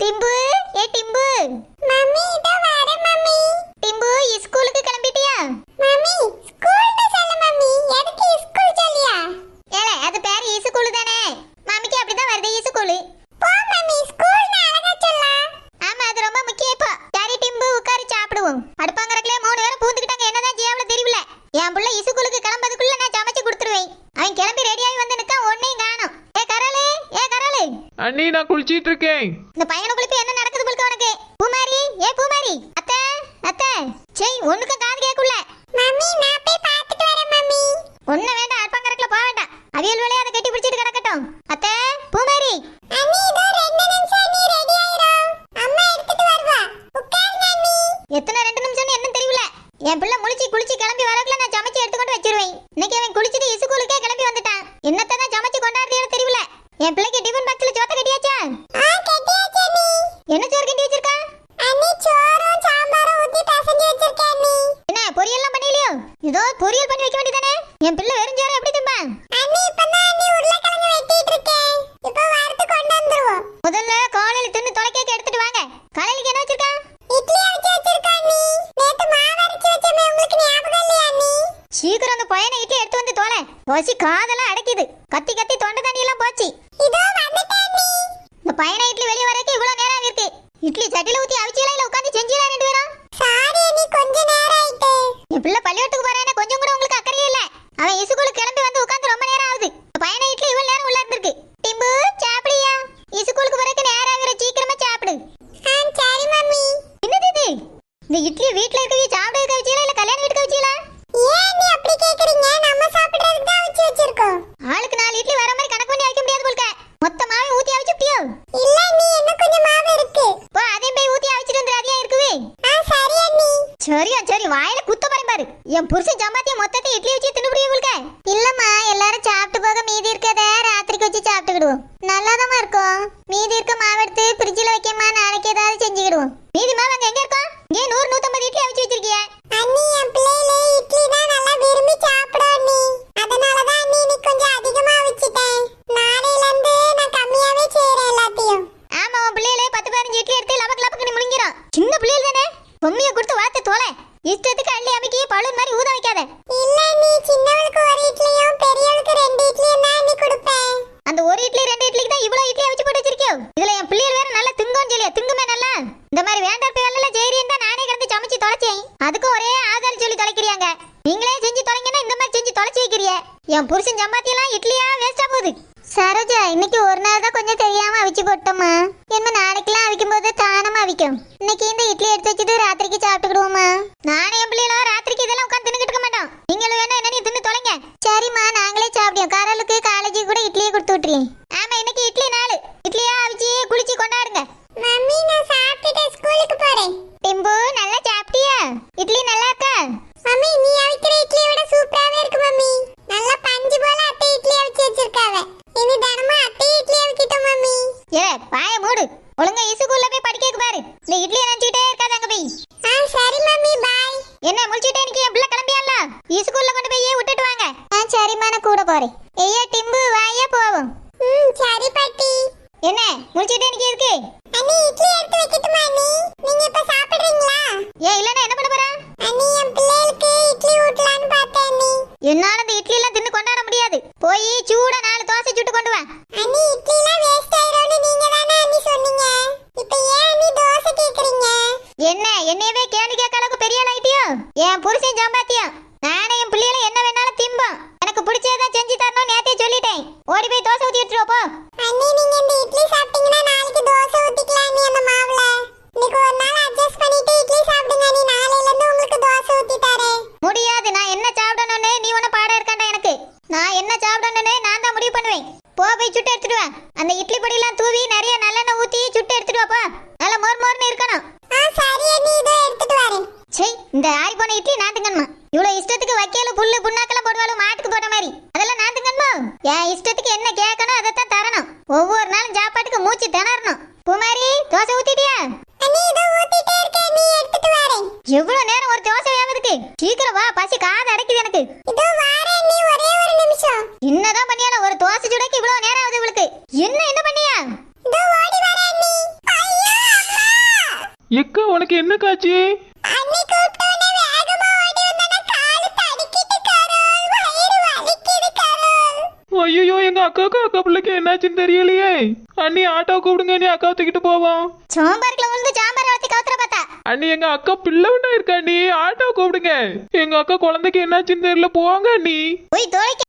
டிம்பு, ஏ டிம்பு. Mummy இதோ வரேன் mummy. டிம்பு, ஸ்கூலுக்கு கிளம்பிட்டியா? மம்மி ஸ்கூல்ல சொல்ல மம்மி. எதுக்கு ஸ்கூல் சொல்லியா? ஏலே, அது பேர் ஸ்கூல் தானே. மம்மிக்கு அப்படிதான் வருது ஸ்கூல். போ மம்மி, ஸ்கூல்னா அழகா சொல்லலாம். ஆமா, அது ரொம்ப முக்கியம் இப்போ. சரி டிம்பு, உட்காரி சாப்பிடுவோம். அடுப்பாங்கறக்கலே 3 பேரும் பூந்துக்கிட்டாங்க. என்னதான் ஜீவல தெரியல. என் புள்ள ஸ்கூலுக்கு கிளம்பதுக்குள்ள நான் சமைச்சு கொடுத்துருவேன். அவன் கிளம்பி ரெடியாகி வந்து நிக்கா, ஒன்னையும் காணோம். ஏ கராலே, ஏ கராலே. அண்ணி நான் குளிச்சிட்டு இருக்கேன். இந்த பையனை குளிப்பு என்ன நடக்குது புல்க உனக்கு? பூமாரி, ஏ பூமாரி. அத்தை, அத்தை. சரி, ஒண்ணுக்கு காது கேக்குள்ள. மம்மி நான் போய் பார்த்துட்டு வரேன் மம்மி. ஒண்ணு வேண்டாம், அடுப்பாங்கறக்கல போக வேண்டாம். அவியல் வேலையை அதை கட்டி பிடிச்சிட்டு கிடக்கட்டும். அத்தை, பூமாரி. அண்ணி இதோ 2 நிமிஷம் நீ ரெடி ஆயிரோ. அம்மா எடுத்துட்டு வருவா. உட்காருங்க அண்ணி. எத்தனை 2 நிமிஷம்னு என்ன தெரியல. என் பிள்ளை முழிச்சு குளிச்சு கிளம்பி வரக்குள்ள நான் சமைச்சு எடுத்துக்கொண்டு வச்சிருவேன். இன்னைக்கு அவன் குளிச்சுட்டு ஸ்கூலுக்கே கிளம்பி வந்துட்டான். என்னத்தை தான் சமைச்சு கொண்டாடுறீன்னு தெரியல. என் பிள்ளைக்கு டிஃபன் பாக்ஸ்ல சோத்த கட்டியாச்சா? கட்டியாச்சு அண்ணி. என்ன சோறு கட்டி வச்சிருக்கா? அண்ணி சோறும் சாம்பாரும் ஊத்தி பசஞ்சு வச்சிருக்கேன் அண்ணி. என்ன பொரியல்லாம் பண்ணலையோ? ஏதோ பொரியல் பண்ணி வைக்க வேண்டியதானே. என் பிள்ளை வெறும் சோறு எப்படி திம்பா? அண்ணி இப்பதான் அண்ணி உருளைக்கிழங்கு வெட்டிட்டு இருக்கேன். இப்போ வறுத்து கொண்டு வந்துருவோம். முதல்ல காலையில தின்னு தொலைக்கேக்க எடுத்துட்டு வாங்க. காலையில என்ன வச்சிருக்கா? இட்லி அவிச்சு வச்சிருக்கேன் அண்ணி. நேத்து மாவு அரைச்சு வச்சமே, உங்களுக்கு ஞாபகம் இல்லையா அண்ணி? சீக்கிரம் அந்த பையனை இட்லி எடுத்து வந்து தோலை. தோசி காதெல்லாம் அடைக்குது. கத்தி கத்தி தொண்டை தண்ணி எல்லாம் போச்சு. இதோ வந்துட்டேன் அண்ணி. இந்த பையனை இட்லி வெளிய வரக்கு இவ்வளவு நேரம் இருக்கு. இட்லி சட்டில ஊத்தி அவிச்சீங்களா இல்ல உட்கார்ந்து செஞ்சீங்களா 2 பேரும்? சாரி அண்ணி, கொஞ்ச நேரம் ஆயிட்டு. என் பிள்ளை பள்ளியோட்டுக்கு போறானே, கொஞ்சம் கூட உங்களுக்கு அக்கறையே இல்ல. அவன் ஸ்கூலுக்கு கிளம்பி வந்து உட்கார்ந்து ரொம்ப நேரம் ஆகுது. இந்த பையனை இட்லி இவ்வளவு நேரம் உள்ள இருந்திருக்கு. டிம்பு, சாப்பிடியா? ஸ்கூலுக்கு வரக்கு நேரம் ஆகுற, சீக்கிரமா சாப்பிடு. சரி மம்மி. என்னது இது? இந்த இட்லி வீட்ல இருக்கவே சாப்பிட வச்சீங்களா இல்ல கல்யாண வீட்டுக்கு வச்சீங்களா? ஏன் அண்ணி அப்படி கேக்குறீங்க? நம்ம சாப்பிடுறதுக்கு தான் அவிச்சு வச்சிருக்கோம். ஆளுக்கு 4 இட்லி வர மாதிரி கணக்கு பண்ணி வைக்க முடியாது போல்க. மொத்தமாவே ஊத்தி அவிச்சுட்டியோ? இல்ல அண்ணி, இன்னும் கொஞ்சம் மாவு இருக்கு. போ, அதையும் போய் ஊத்தி அவிச்சிட்டு வந்து அதியா இருக்குவே. சரி அண்ணி. சரி, வாயில குத்த பாரு பாரு. என் புருஷன் சம்பாத்திய மொத்தத்தை இட்லி வச்சு தின்னுபடியே போல்க. இல்லம்மா, எல்லாரும் சாப்பிட்டு போக மீதி இருக்கத ராத்திரிக்கு வச்சு சாப்பிட்டுக்கிடுவோம். நல்லாதாம்மா இருக்கும். மீதி இருக்க மாவு எடுத்து ஃப்ரிட்ஜில் வைக்கமா, நாளைக்கு ஏதாவது செஞ்சுக்கிடுவோம். மீதி மாவு அங்க எங்க இருக்கோம்? இங்கே 100-150 இட்லி அவிச்சு வச்சிருக்கிய. அண்ணி என் பிள்ளைகளே இட்லி தான் நல்லா விரும்பி சாப்பிடும் அண்ணி. அதனால தான் அண்ணி இன்னைக்கு கொஞ்சம் அதிகமா வச்சிட்டேன். நாளையில இருந்து நான் கம்மியாவே செய்றேன் எல்லாத்தையும். ஆமா, உன் பிள்ளைகளே 10-15 இட்லி எடுத்து லபக்கு லபக்கு நீ முழுங்கிறோம். சின்ன பிள்ளைகள் தானே, பொம்மையை கொடுத்து வளர்த்து தோலை. இஷ்டத்துக்கு அள்ளி அமைக்கி பழுன் மாதிரி ஊத வைக்காத. இல்ல அண்ணி, சின்னவளுக்கு 1 இட்லியும் பெரியவளுக்கு 2 இட்லியும் தான் அண்ணி கொடுப்பேன். அந்த 1 இட்லி 2 இட்லிக்கு தான் இவ்வளவு இட்லி அவிச்சு போட்டு வச்சிருக்கியோ? இதுல என் பிள்ளைகள் வேற நல்லா திங்கோன்னு சொல்லியா? திங்குமே நல்லா. இந்த மாதிரி வேண்டாம் பேரெல்லாம் ஜெயிரியன் தான் நானே கிடந்து சமைச்சு தொலைச்சேன். அதுக்கும் ஒரே ஆதாரம் சொல்லி தொலைக்கிறியாங்க. நீங்களே செஞ்சு தொலைங்கன்னா இந்த மாதிரி செஞ்சு தொலைச்சி வைக்கிறிய. என் புருஷன் சம்பாத்தியெல்லாம் இட்லியா வேஸ்டா போகுது. சரோஜா, இன்னைக்கு ஒரு நாள் தான் கொஞ்சம் தெரியாம அவிச்சு போட்டோமா. என்ன நாளைக்கெல்லாம் அவிக்கும் போது தானமா அவிக்கும். இன்னைக்கு இந்த இட்லி எடுத்து வச்சுட்டு ராத்திரிக்கு சாப்பிட்டுக்கிடுவோமா? நானே என் பிள்ளைகளும் ராத்திரிக்கு இதெல்லாம் உட்காந்து தின்னுக்கிட்டு இருக்க மாட்டோம். நீங்களும் வேணா என்ன நீ தின்னு தொலைங்க. சரிம்மா, நாங்களே சாப்பிடுவோம். காரலுக்கு காலேஜுக்கு கூட இட்லியை கொடுத்து விட்டுறேன். ஆமா, இன்னைக்கு இட்லி நாள். இட்லியா அவிச்சு குளிச்சு கொண்டாடுங்க. மம்மி நான் சாப்பிட்டுட்டு ஸ்கூலுக்கு போறேன். டிம்பு, நல்லா சாப்பிட்டியா? இட்லி நல்லா இருக்கா? மம்மி நீ அவிக்கிற இட்லியை விட சூப்பராவே இருக்கு மம்மி. நல்லா பஞ்சு போல அத்தை இட்லி அவிச்சு வச்சிருக்காவ. இனி தினமும் அத்தை இட்லி அவிக்கிட்டோம் மம்மி. ஏ பாய மூடு. ஒழுங்கா ஸ்கூல்ல போய் படிக்க பாரு. இந்த இட்லியை நினைச்சிட்டே இருக்காத அங்க போய். சரி மம்மி, பாய். என்ன முழிச்சிட்டே நிக்க? என் பிள்ளை கிளம்பியால? ஸ்கூல்ல கொண்டு போய் விட்டுட்டு வாங்க. சரிம்மா, நான் கூட போறேன். ஐயா டிம்பு, வாயா போவோம். சரி பாட்டி. என்ன முழிச்சிட்டே நிக்க இருக்கு? அண்ணி இட்லி எடுத்து வைக்கட்டுமா அண்ணி? நீங்க இப்ப சாப்பிடுறீங்களா? ஏன் இல்லன்னா என்ன பண்ண போற? அண்ணி என் பிள்ளைகளுக்கு இட்லி ஊட்டலான்னு பார்த்தேன் அண்ணி. என்னால இந்த இட்லி எல்லாம் தின்னு கொண்டாட முடியாது. போய் சூடா 4 தோசை சுட்டு கொண்டு வா. அண்ணி இட்லி எல்லாம் வேஸ்ட் ஆயிடும்னு நீங்க தானே அண்ணி சொன்னீங்க. இப்போ ஏன் அண்ணி தோசை கேக்குறீங்க? என்ன என்னையவே கேள்வி கேட்க அளவுக்கு பெரிய ஆளாயிட்டியோ? என் புருஷன் சம்பாத்தியம். நானே என் பிள்ளைகளை என்ன வேணாலும் திம்போம். எனக்கு பிடிச்சதான் செஞ்சு தரணும் நேத்தே சொல்லிட்டேன். ஓடி போய் தோசை ஊத்தி எடுத்துட்டு போ. அண்ணி நீங்க இந்த இட்லி சாப்பிட்டீங்கன்னா நாளைக்கு தோசை ஊத்திக்கலாம் அண்ணி அந்த மாவுல. இன்னைக்கு ஒரு நாள் அட்ஜஸ்ட் பண்ணிட்டு இட்லி சாப்பிடுங்க அண்ணி. நாளையில இருந்து உங்களுக்கு தோசை ஊத்தி தரேன். முடியாது. நான் என்ன சாப்பிடணும்னு நீ ஒண்ணு பாடம் இருக்காண்டா எனக்கு. நான் என்ன சாப்பிடணும்னு நான் தான் முடிவு பண்ணுவேன். போய் சுட்டு எடுத்துட்டு வா. அந்த இட்லி பொடியெல்லாம் தூவி நிறைய நல்லெண்ணெய் ஊத்தி சுட்டு எடுத்துட்டு வாப்பா. நல்லா மொறு இருக்கணும். சரி அண்ணி, இதோ எடுத்துட்டு வரேன். சரி, இந்த ஆறி போன இட்லி நான் திங்கணுமா? இவ்வளவு இஷ்டத்துக்கு வைக்கல புல்லு புண்ணாக்கெல்லாம் போடுவாலும் மாட்டுக்கு போட்ட மாதிரி அதெல்லாம் நான் திங்கணுமா? என் இஷ்டத்துக்கு என்ன கேட்கணும் அதைத்தான் தரணும். ஒவ்வொரு நாளும் சாப்பாட்டுக்கு மூச்சு திணறணும். பூமாரி, தோசை ஊத்திட்டியா? அண்ணி இதோ ஊத்திட்டே இருக்கேன், நீ எடுத்துட்டு வரேன். எவ்வளவு நேரம் ஒரு தோசை வேவதுக்கு? சீக்கிரம் வா, பசி காது அடைக்குது எனக்கு. இதோ வரேன் நீ, ஒரே ஒரு நிமிஷம். என்னதான் பண்ணியால ஒரு தோசை சுடக்கு இவ்வளவு நேரம் ஆகுது இவளுக்கு. என்ன பண்ணியா? இதோ ஓடி வரேன் நீ. ஐயோ எக்கா உனக்கு என்ன காட்சி? அண்ணி கூப்பிட்டோனே வேகமா ஓடி வந்தனா கால் தடுக்கிட்டு கரோல், வயிறு வலிக்குது கரோல். ஐயோ எங்க அக்கா பிள்ளைக்கு என்னாச்சுன்னு தெரியலையே. அண்ணி ஆட்டோ கூப்பிடுங்க, நீ அக்காவை தூக்கிட்டு போவோம். சோம்பாருக்குள்ள விழுந்து சாம்பார் வளர்த்தி கவுத்துற பார்த்தா. அண்ணி எங்க அக்கா பிள்ளை இருக்கா, நீ ஆட்டோ கூப்பிடுங்க. எங்க அக்கா குழந்தைக்கு என்னாச்சுன்னு தெரியல, போங்க அண்ணி. போய் தொலைக்க